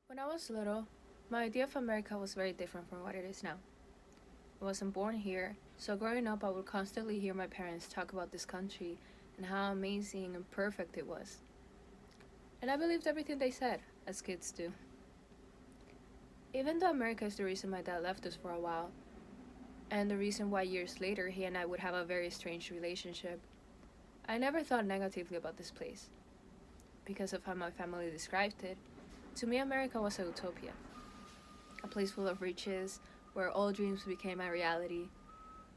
When I was little, my idea of America was very different from what it is now. I wasn't born here, so growing up, I would constantly hear my parents talk about this country and how amazing and perfect it was. And I believed everything they said, as kids do. Even though America is the reason my dad left us for a while, and the reason why years later he and I would have a very strange relationship, I never thought negatively about this place. Because of how my family described it, to me, America was a utopia. A place full of riches, where all dreams became a reality.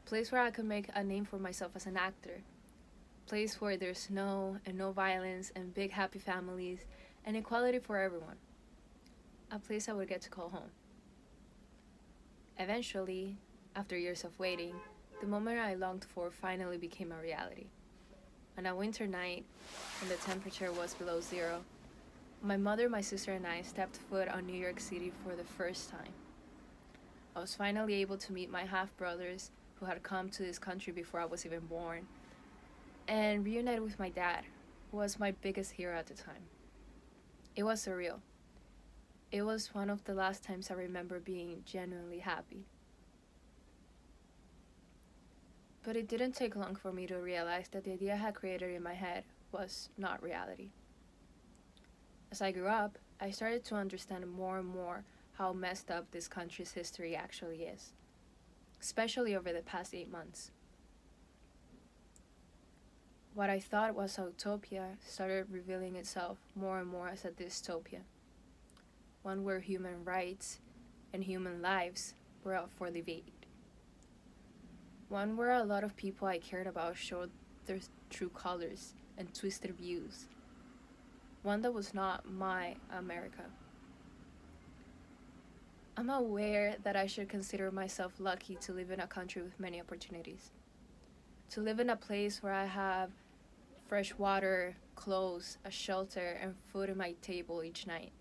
A place where I could make a name for myself as an actor. A place where there's snow and no violence and big happy families and equality for everyone. A place I would get to call home. Eventually, after years of waiting, the moment I longed for finally became a reality. On a winter night, when the temperature was below zero, my mother, my sister, and I stepped foot on New York City for the first time. I was finally able to meet my half-brothers who had come to this country before I was even born, and reunite with my dad, who was my biggest hero at the time. It was surreal. It was one of the last times I remember being genuinely happy. But it didn't take long for me to realize that the idea I had created in my head was not reality. As I grew up, I started to understand more and more how messed up this country's history actually is, especially over the past 8 months. What I thought was a utopia started revealing itself more and more as a dystopia, one where human rights and human lives were up for debate, one where a lot of people I cared about showed their true colors and twisted views, one that was not my America. I'm aware that I should consider myself lucky to live in a country with many opportunities. To live in a place where I have fresh water, clothes, a shelter, and food on my table each night.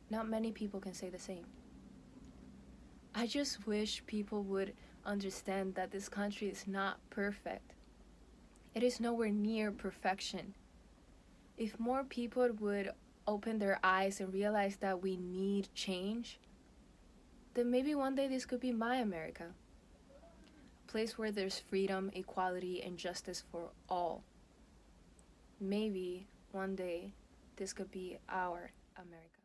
Not many people can say the same. I just wish people would understand that this country is not perfect. It is nowhere near perfection. If more people would open their eyes and realize that we need change, then maybe one day this could be my America. A place where there's freedom, equality, and justice for all. Maybe one day this could be our America.